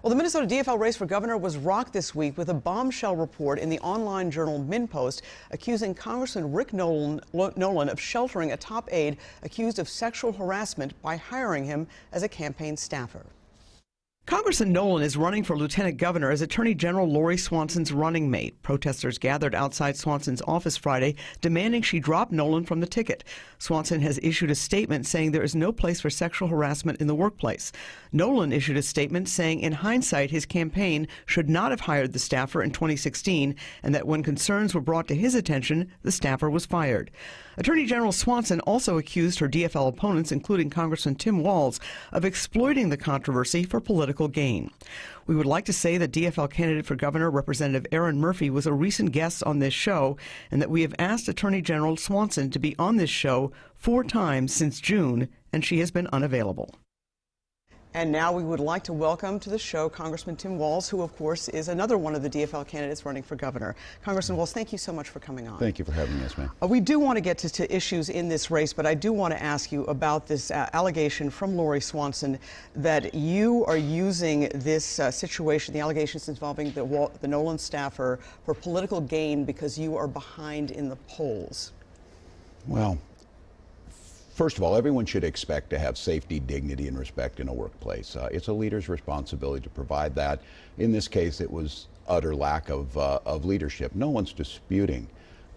Well, the Minnesota DFL race for governor was rocked this week with a bombshell report in the online journal MinnPost accusing Congressman Rick Nolan of sheltering a top aide accused of sexual harassment by hiring him as a campaign staffer. Congressman Nolan is running for lieutenant governor as Attorney General Lori Swanson's running mate. Protesters gathered outside Swanson's office Friday, demanding she drop Nolan from the ticket. Swanson has issued a statement saying there is no place for sexual harassment in the workplace. Nolan issued a statement saying in hindsight his campaign should not have hired the staffer in 2016 and that when concerns were brought to his attention, the staffer was fired. Attorney General Swanson also accused her DFL opponents, including Congressman Tim Walz, of exploiting the controversy for political gain. We would like to say that DFL candidate for governor, Representative Esme Murphy, was a recent guest on this show and that we have asked Attorney General Swanson to be on this show 4 times since June, and she has been unavailable. And now we would like to welcome to the show Congressman Tim Walz, who, of course, is another one of the DFL candidates running for governor. Congressman Walz, thank you so much for coming on. Thank you for having me, Esme. We do want to get to issues in this race, but I do want to ask you about this allegation from Lori Swanson that you are using this situation, the allegations involving the Nolan staffer, for political gain because you are behind in the polls. Well, first of all, everyone should expect to have safety, dignity, and respect in a workplace. It's a leader's responsibility to provide that. In this case, it was utter lack of leadership. No one's disputing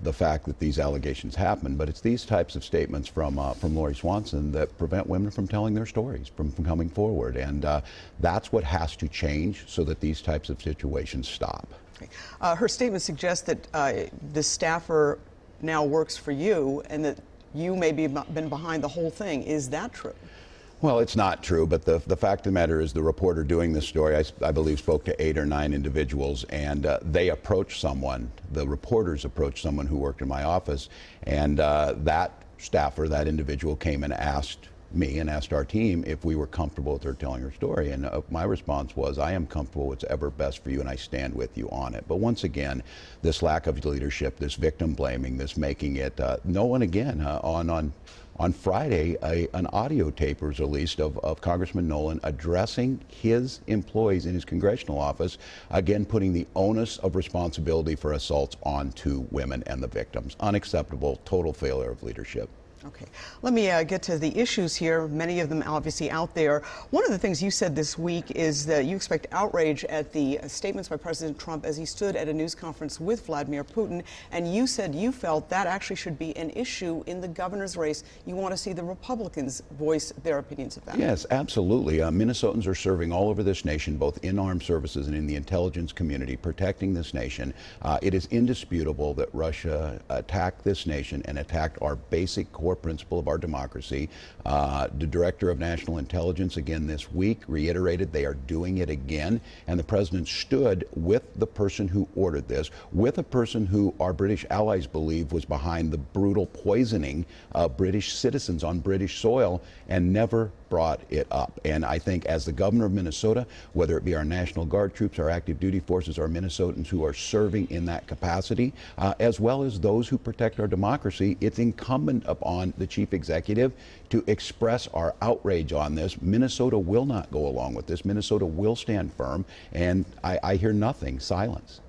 the fact that these allegations happen, but it's these types of statements from Lori Swanson that prevent women from telling their stories, from coming forward. And that's what has to change so that these types of situations stop. Okay. Her statement suggests that the staffer now works for you and that you may be been behind the whole thing. Is that true? Well, it's not true, but the fact of the matter is the reporter doing this story, I believe, spoke to 8 or 9 individuals, and they approached someone, the reporters approached someone who worked in my office, and that staffer, that individual, came and asked me and asked our team if we were comfortable with her telling her story, and my response was, I am comfortable with what's ever best for you and I stand with you on it. But once again, this lack of leadership, this victim blaming, this making it, no one again, on Friday, an audio tape was released of Congressman Nolan addressing his employees in his congressional office, again putting the onus of responsibility for assaults onto women and the victims. Unacceptable, total failure of leadership. Okay, let me get to the issues here, many of them obviously out there. One of the things you said this week is that you expect outrage at the statements by President Trump as he stood at a news conference with Vladimir Putin, and you said you felt that actually should be an issue in the governor's race. You want to see the Republicans voice their opinions of that. Yes, absolutely. Minnesotans are serving all over this nation, both in armed services and in the intelligence community, protecting this nation. It is indisputable that Russia attacked this nation and attacked our basic core principle of our democracy. The Director of National Intelligence again this week reiterated they are doing it again, and the President stood with the person who ordered this, with a person who our British allies believe was behind the brutal poisoning of British citizens on British soil, and never brought it up. And I think as the governor of Minnesota, whether it be our National Guard troops, our active duty forces, our Minnesotans who are serving in that capacity, as well as those who protect our democracy, it's incumbent upon the chief executive to express our outrage on this. Minnesota will not go along with this. Minnesota will stand firm, and I hear nothing, silence.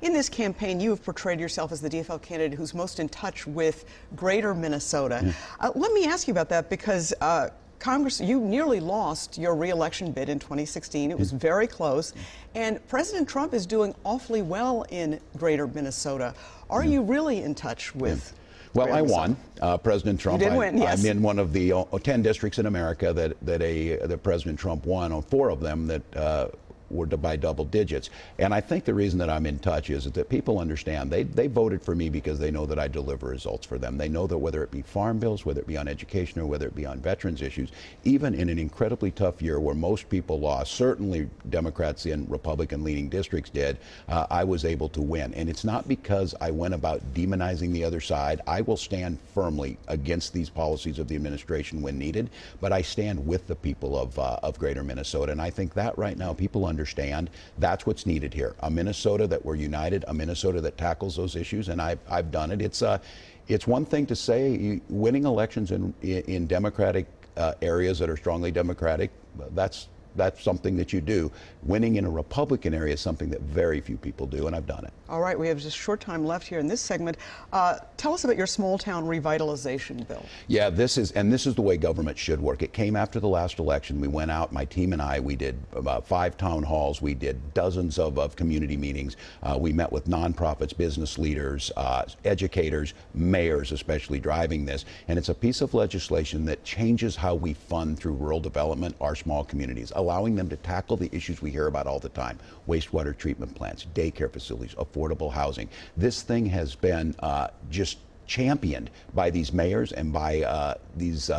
In this campaign, you have portrayed yourself as the DFL candidate who's most in touch with greater Minnesota. Yeah. Let me ask you about that because Congress, you nearly lost your re-election bid in 2016. It was very close. And President Trump is doing awfully well in greater Minnesota. Are you really in touch with Well, I won. President Trump. You did win, yes. I'm in one of the 10 districts in America that President Trump won. On 4 of them that were by double digits. And I think the reason that I'm in touch is that people understand they voted for me because they know that I deliver results for them. They know that whether it be farm bills, whether it be on education, or whether it be on veterans issues, even in an incredibly tough year where most people lost, certainly Democrats in Republican leaning districts did, I was able to win. And it's not because I went about demonizing the other side. I will stand firmly against these policies of the administration when needed, but I stand with the people of greater Minnesota. And I think that right now people understand that's what's needed here. A Minnesota that we're united, a Minnesota that tackles those issues, and I've done it. It's one thing to say winning elections in Democratic areas that are strongly Democratic. That's that's something that you do. Winning in a Republican area is something that very few people do, and I've done it. All right, we have just short time left here in this segment. Tell us about your small town revitalization bill. Yeah, this is the way government should work. It came after the last election. We went out, my team and I, we did about 5 town halls. We did dozens of community meetings. We met with nonprofits, business leaders, educators, mayors especially driving this. And it's a piece of legislation that changes how we fund through rural development our small communities, allowing them to tackle the issues we hear about all the time: wastewater treatment plants, daycare facilities, affordable housing. This thing has been just championed by these mayors and by these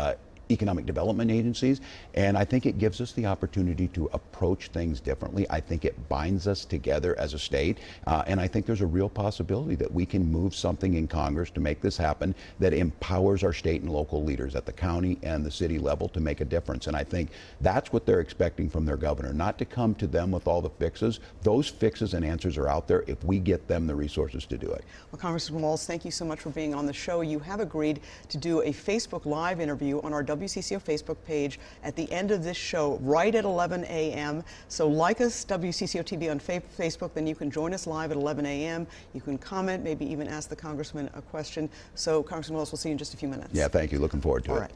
economic development agencies, and I think it gives us the opportunity to approach things differently. I think it binds us together as a state, and I think there's a real possibility that we can move something in Congress to make this happen that empowers our state and local leaders at the county and the city level to make a difference. And I think that's what they're expecting from their governor, not to come to them with all the fixes. Those fixes and answers are out there if we get them the resources to do it. Well, Congressman Walz, thank you so much for being on the show. You have agreed to do a Facebook Live interview on our WCCO Facebook page at the end of this show, right at 11 a.m. So like us, WCCO TV on Facebook, then you can join us live at 11 a.m. You can comment, maybe even ask the Congressman a question. So, Congressman Walz, we'll see you in just a few minutes. Yeah, thank you. Looking forward to it. All right.